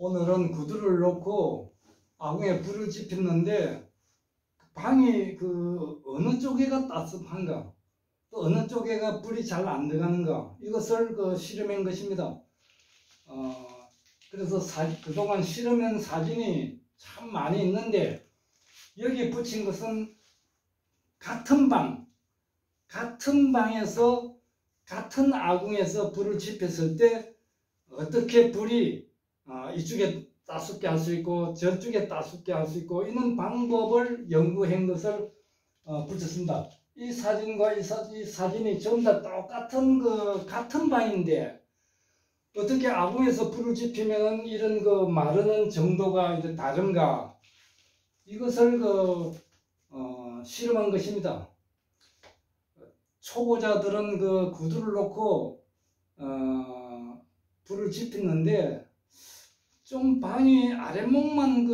오늘은 구두를 놓고 아궁에 불을 지폈는데 방이 어느 쪽에가 따뜻한가, 또 어느 쪽에가 불이 잘 안 들어가는가, 이것을 실험한 것입니다. 그래서 그동안 실험한 사진이 참 많이 있는데, 여기 붙인 것은 같은 방에서 같은 아궁에서 불을 지폈을 때 어떻게 불이 이쪽에 따숩게 할 수 있고 저쪽에 따숩게 할 수 있고 이런 방법을 연구한 것을 붙였습니다. 이 사진과 이 사진이 전부 다 똑같은 같은 방인데 어떻게 아궁에서 불을 지피면 이런 마르는 정도가 이제 다른가, 이것을 실험한 것입니다. 초보자들은 구두를 놓고 불을 지폈는데 좀 방이 아랫목만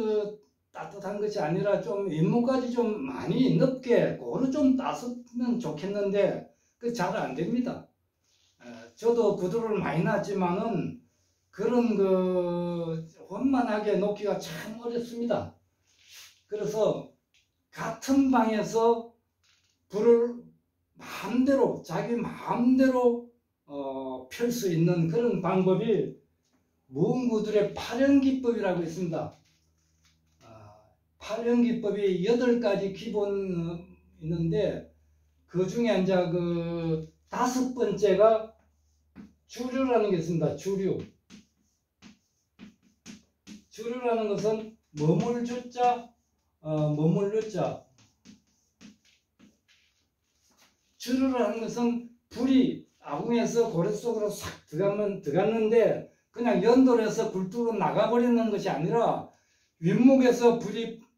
따뜻한 것이 아니라 좀 윗목까지 좀 많이 넓게 고루 좀 따숩면 좋겠는데 잘 안 됩니다. 저도 구두를 많이 놨지만은 그런 원만하게 놓기가 참 어렵습니다. 그래서 같은 방에서 불을 마음대로 자기 마음대로 펼 수 있는 그런 방법이 무음구들의 파령기법이라고 있습니다. 파령기법이 8가지 기본 있는데 그 중에 이제 5번째가 주류라는 게 있습니다. 주류라는 것은 머물주자, 머물르자. 주류라는 것은 불이 아궁에서 고래 속으로 싹 들어갔는데 그냥 연돌에서 굴뚝으로 나가버리는 것이 아니라 윗목에서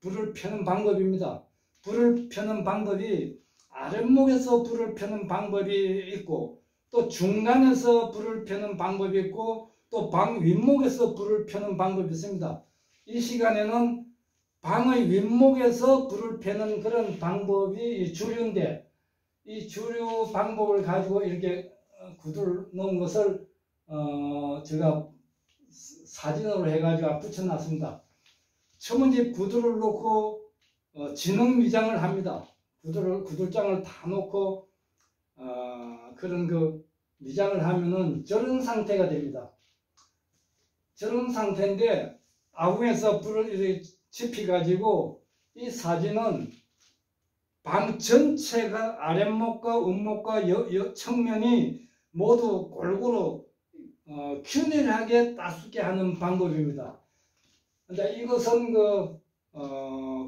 불을 펴는 방법입니다. 불을 펴는 방법이 아랫목에서 불을 펴는 방법이 있고, 또 중간에서 불을 펴는 방법이 있고, 또 방 윗목에서 불을 펴는 방법이 있습니다. 이 시간에는 방의 윗목에서 불을 펴는 그런 방법이 주류인데, 이 주류 방법을 가지고 이렇게 구두를 놓은 것을 제가 사진으로 해가지고 붙여놨습니다. 첫 번째 구두를 놓고 진흙 미장을 합니다. 구들장을 다 놓고 그런 미장을 하면은 저런 상태가 됩니다. 저런 상태인데 아궁에서 불을 이렇게 지펴가지고 이 사진은 방 전체가 아랫목과 윗목과 측면이 모두 골고루 균일하게 따숩게 하는 방법입니다. 이것은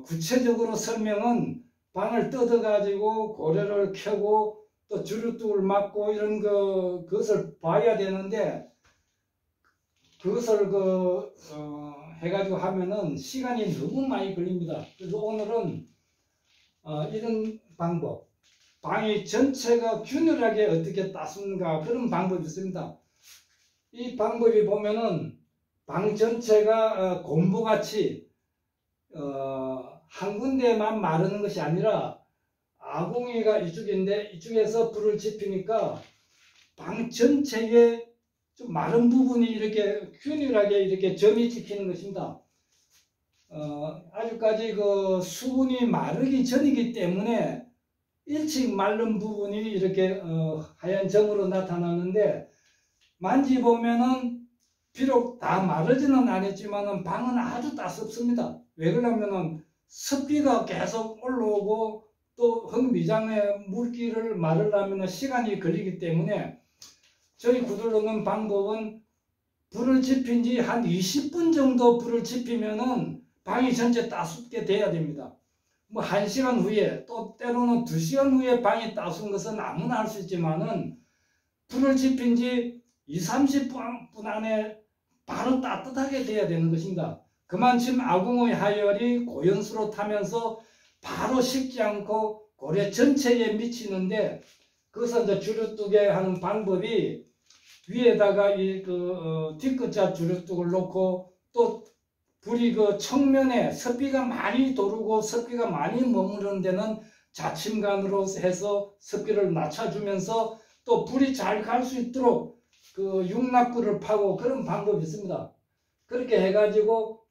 구체적으로 설명은 방을 뜯어가지고 고래를 켜고 또 주류뚝을 막고 이런 그것을 봐야 되는데, 그것을 해가지고 하면은 시간이 너무 많이 걸립니다. 그래서 오늘은 이런 방법, 방이 전체가 균일하게 어떻게 따숩는가 그런 방법이 있습니다. 이 방법이 보면은 방 전체가 곰보같이 한 군데만 마르는 것이 아니라 아궁이가 이쪽인데 이쪽에서 불을 지피니까 방 전체에 좀 마른 부분이 이렇게 균일하게 이렇게 점이 찍히는 것입니다. 아직까지 수분이 마르기 전이기 때문에 일찍 마른 부분이 이렇게 하얀 점으로 나타나는데, 만지보면은 비록 다 마르지는 않았지만은 방은 아주 따숩습니다. 왜 그러냐면은 습기가 계속 올라오고 또 흙미장의 물기를 마르려면 시간이 걸리기 때문에 저희 구들 놓는 방법은 불을 지핀 지 한 20분 정도 불을 지피면은 방이 전체 따숩게 돼야 됩니다. 뭐 1시간 후에 또 때로는 2시간 후에 방이 따숩은 것은 아무나 할 수 있지만은 불을 지핀 지 20-30분 안에 바로 따뜻하게 돼야 되는 것입니다. 그만큼 아궁의 하열이 고연수로 타면서 바로 식지 않고 고래 전체에 미치는데, 그것은 이제 주류뚝에 하는 방법이 위에다가 뒤끝자 주류뚝을 놓고 또 불이 측면에 습기가 많이 도르고 습기가 많이 머무르는 데는 자침관으로 해서 습기를 낮춰주면서 또 불이 잘 갈 수 있도록 육락구를 파고 그런 방법이 있습니다. 그렇게 해가지고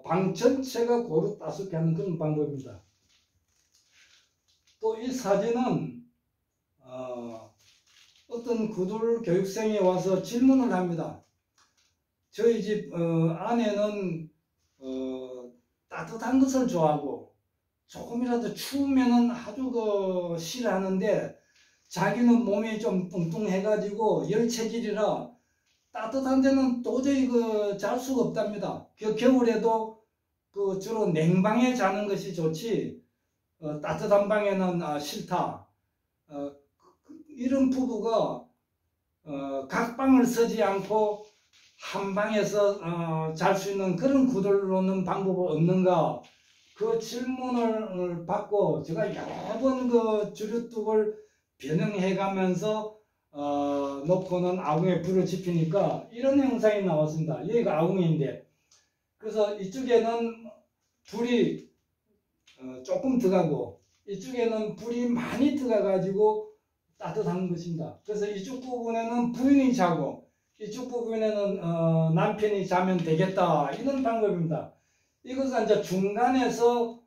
방 전체가 고루 따숩게 하는 그런 방법입니다. 또 이 사진은 어떤 구들 교육생이 와서 질문을 합니다. 저희 집 아내는 따뜻한 것을 좋아하고 조금이라도 추우면은 아주 싫어하는데 자기는 몸이 좀 뚱뚱해가지고 열체질이라 따뜻한 데는 도저히 잘 수가 없답니다. 겨울에도 주로 냉방에 자는 것이 좋지 따뜻한 방에는 싫다. 이런 부부가 각 방을 쓰지 않고 한 방에서 잘 수 있는 그런 구조를 놓는 방법은 없는가? 그 질문을 받고 제가 여러 번 주류뚝을 변형해 가면서 놓고는 아궁에 불을 지피니까 이런 형상이 나왔습니다. 여기가 아궁인데 그래서 이쪽에는 불이 조금 들어가고 이쪽에는 불이 많이 들어가 가지고 따뜻한 것입니다. 그래서 이쪽 부분에는 부인이 자고 이쪽 부분에는 남편이 자면 되겠다 이런 방법입니다. 이것은 이제 중간에서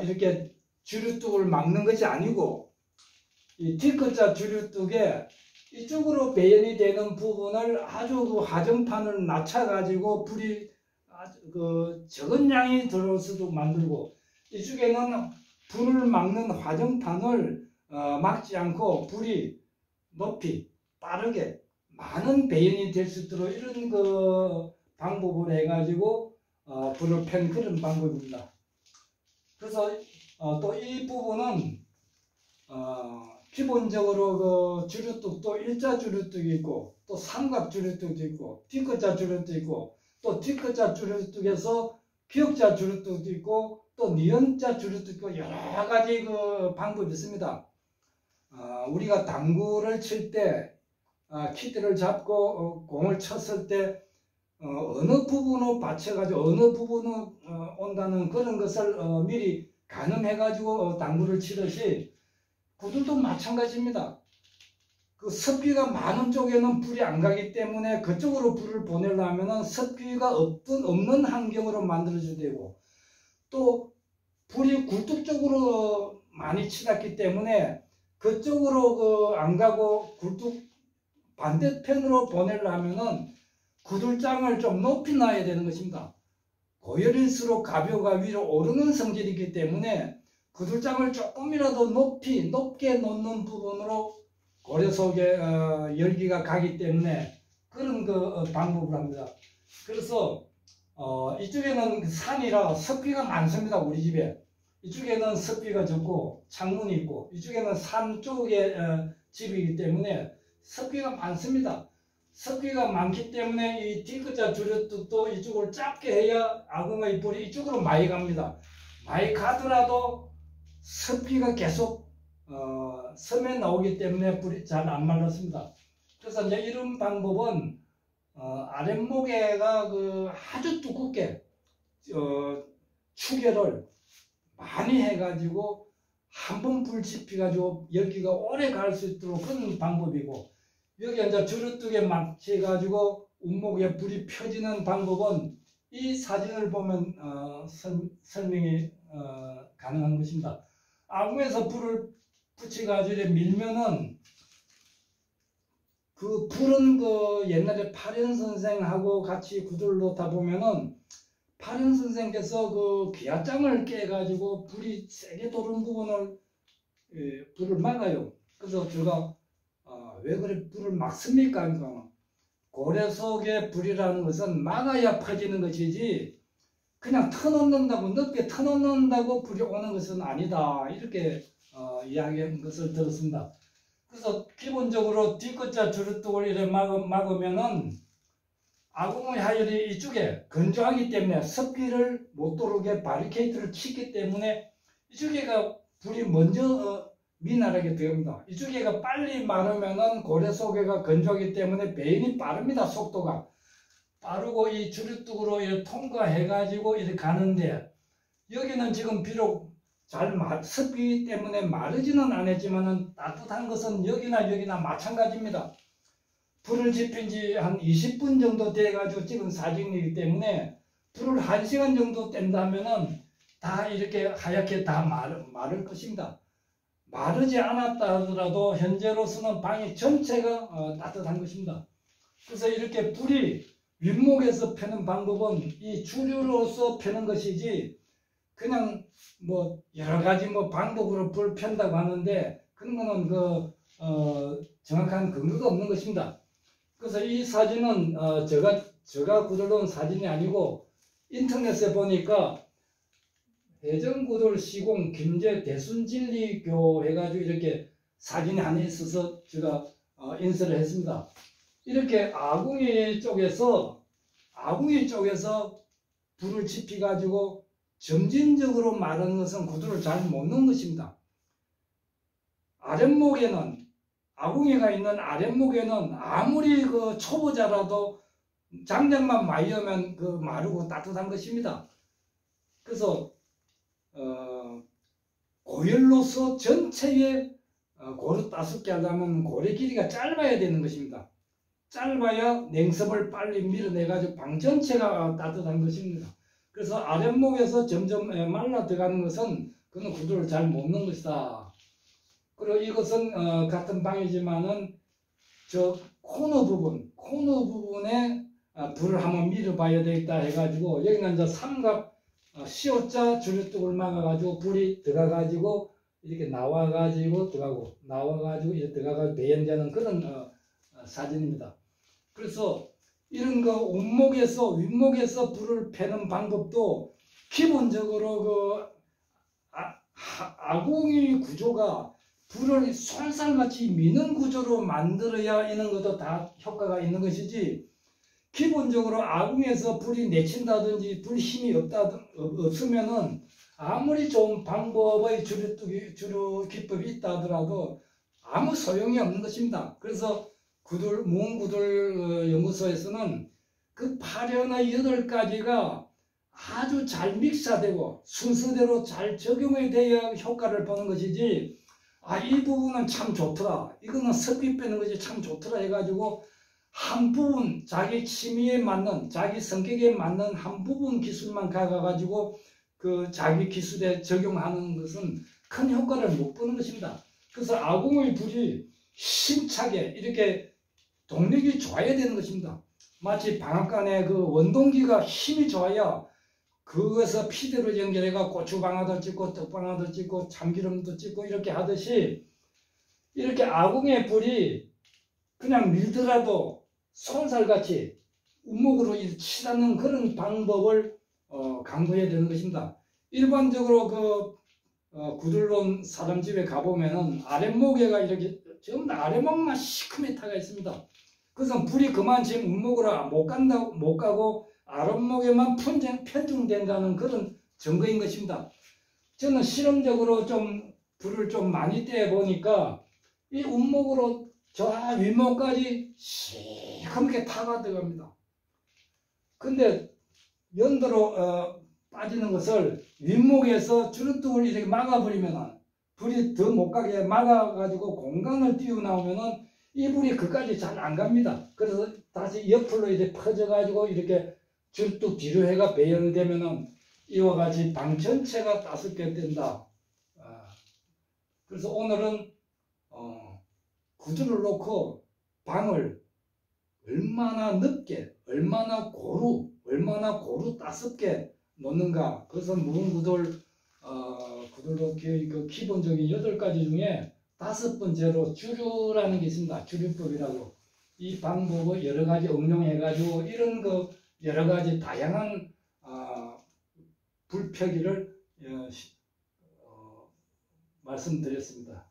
이렇게 주류뚝을 막는 것이 아니고 이 D자 주류뚝에 이쪽으로 배연이 되는 부분을 아주 화정판을 낮춰 가지고 불이 아주 적은 양이 들어올 수도 만들고 이쪽에는 불을 막는 화정판을 막지 않고 불이 높이 빠르게 많은 배연이 될 수 있도록 이런 방법을 해가지고 불을 편 그런 방법입니다. 그래서 또 이 부분은 기본적으로 주류뚝도 일자 주류뚝이 있고 또 삼각 주류뚝도 있고 D자 주류뚝도 있고 또 D자 주류뚝에서 기역자 주류뚝도 있고 또 니은자 주류뚝도 있고 여러 가지 방법이 있습니다. 우리가 당구를 칠 때 키트를 잡고 공을 쳤을 때 어느 부분으로 받쳐가지고 어느 부분으로 온다는 그런 것을 미리 가늠해가지고 당구를 치듯이 구들도 마찬가지입니다. 그 습기가 많은 쪽에는 불이 안 가기 때문에 그쪽으로 불을 보내려면 습기가 없는 환경으로 만들어져야 되고 또 불이 굴뚝 쪽으로 많이 치닫기 때문에 그쪽으로 안 가고 굴뚝 반대편으로 보내려면은 구들장을 좀 높이 놔야 되는 것입니다. 고열일수록 가벼가 위로 오르는 성질이기 때문에 구들장을 조금이라도 높게 놓는 부분으로 고래 속에 열기가 가기 때문에 그런 방법을 합니다. 그래서 이쪽에는 산이라 습기가 많습니다. 우리 집에. 이쪽에는 습기가 적고 창문이 있고 이쪽에는 산 쪽에 집이기 때문에 습기가 많습니다. 습기가 많기 때문에 이 D자 주류뚝도 이쪽을 짧게 해야 아궁의 불이 이쪽으로 많이 갑니다. 많이 가더라도 습기가 계속 섬에 나오기 때문에 불이 잘 안 말랐습니다. 그래서 이제 이런 방법은 아랫목에가 아주 두껍게 추계를 많이 해가지고 한번 불 지피가지고 열기가 오래 갈 수 있도록 그런 방법이고 여기 이제 주류뚝에 맞춰가지고 운목에 불이 펴지는 방법은 이 사진을 보면 설명이 가능한 것입니다. 아궁에서 불을 붙여가지고 밀면은 그 불은 옛날에 파련 선생하고 같이 구두를 놓다 보면은 파련 선생께서 기압장을 깨가지고 불이 세게 도는 부분을 불을 막아요. 그래서 제가 왜 그래 불을 막습니까? 그러니까 고래 속의 불이라는 것은 막아야 퍼지는 것이지 그냥 터놓는다고 넓게 터놓는다고 불이 오는 것은 아니다. 이렇게 이야기한 것을 들었습니다. 그래서 기본적으로 D자 주류뚝을 이렇게 막으면은 아궁의 하열이 이쪽에 건조하기 때문에 습기를 못 들어오게 바리케이트를 치기 때문에 이쪽에가 불이 먼저 미나르게 됩니다. 이쪽에가 빨리 마르면은 고래 속에가 건조하기 때문에 배인이 빠릅니다. 속도가 빠르고 이 주류뚝으로 이렇게 통과해 가지고 이렇게 가는데 여기는 지금 비록 잘 습기 때문에 마르지는 않았지만은 따뜻한 것은 여기나 마찬가지입니다. 불을 지핀 지 한 20분 정도 돼가지고 찍은 사진이기 때문에 불을 1시간 정도 뗀다면은 다 이렇게 하얗게 다 마를 것입니다. 마르지 않았다 하더라도 현재로서는 방이 전체가 따뜻한 것입니다. 그래서 이렇게 불이 윗목에서 펴는 방법은 이 주류로서 펴는 것이지 그냥 뭐 여러 가지 뭐 방법으로 불 편다고 하는데 그런 거는 정확한 근거가 없는 것입니다. 그래서 이 사진은 제가 구들러온 사진이 아니고 인터넷에 보니까 해전구들 시공 김제 대순진리교 해가지고 이렇게 사진이 하나 있어서 제가 인쇄를 했습니다. 이렇게 아궁이 쪽에서 불을 지피 가지고 점진적으로 마르는 것은 구두를 잘 못 넣는 것입니다. 아랫목에는 아궁이가 있는 아랫목에는 아무리 초보자라도 장작만 마이면 마르고 따뜻한 것입니다. 그래서 고열로서 전체에 고루 5개 하려면 고래 길이가 짧아야 되는 것입니다. 짧아야 냉섭을 빨리 밀어내가지고 방 전체가 따뜻한 것입니다. 그래서 아랫목에서 점점 말라 들어가는 것은 그는 구두를 잘 못 넣는 것이다. 그리고 이것은 같은 방이지만은 저 코너 부분에 불을 한번 밀어봐야 되겠다 해가지고 여기는 이제 삼각 시옷자 주류뚝을 막아가지고 불이 들어가가지고 이렇게 나와가지고 들어가고 나와가지고 이렇게 들어가가지고 배연되는 그런 사진입니다. 그래서 이런 온목에서 윗목에서 불을 펴는 방법도 기본적으로 아궁이 구조가 불을 솔살같이 미는 구조로 만들어야 이런 것도 다 효과가 있는 것이지 기본적으로 아궁에서 불이 내친다든지 불 힘이 없으면은 아무리 좋은 방법의 주류 기법이 있다 하더라도 아무 소용이 없는 것입니다. 그래서 무은구들 연구소에서는 그 8여나 8가지가 아주 잘 믹사되고 순서대로 잘 적용이 되어야 효과를 보는 것이지 이 부분은 참 좋더라, 이거는 습기 빼는 것이 참 좋더라 해가지고 한 부분 자기 취미에 맞는 자기 성격에 맞는 한 부분 기술만 가가지고 자기 기술에 적용하는 것은 큰 효과를 못 보는 것입니다. 그래서 아궁의 불이 힘차게 이렇게 동력이 좋아야 되는 것입니다. 마치 방앗간에 원동기가 힘이 좋아야 그것에서 피대로 연결해가 고추방아도 찍고 떡방아도 찍고 참기름도 찍고 이렇게 하듯이 이렇게 아궁의 불이 그냥 밀더라도 손살같이 운목으로 치닫는 그런 방법을 강구해야 되는 것입니다. 일반적으로 구들론 사람 집에 가보면은 아랫목에가 이렇게 전부 다 아랫목만 시커멓게 타가 있습니다. 그래서 불이 그만 지금 운목으로 못 가고 아랫목에만 편중된다는 그런 증거인 것입니다. 저는 실험적으로 불을 좀 많이 떼어 보니까 이 운목으로 저 윗목까지 시커멓게 타가 들어갑니다. 근데 연도로 빠지는 것을 윗목에서 주름뚝을 이렇게 막아버리면 불이 더 못 가게 막아가지고 공간을 띄워나오면은 이 불이 그까지 잘 안 갑니다. 그래서 다시 옆으로 이렇게 퍼져가지고 이렇게 줄뚝 뒤로 해가 배열되면은 이와 같이 방 전체가 따숩게 된다. 그래서 오늘은 구두를 놓고 방을 얼마나 넓게, 얼마나 고루 따숩게 놓는가. 그것은 무은구들 구들놓기의 기본적인 8가지 중에 5번째로 주류라는 게 있습니다. 주류법이라고. 이 방법을 여러 가지 응용해가지고 이런 여러 가지 다양한 불펴기를 말씀드렸습니다.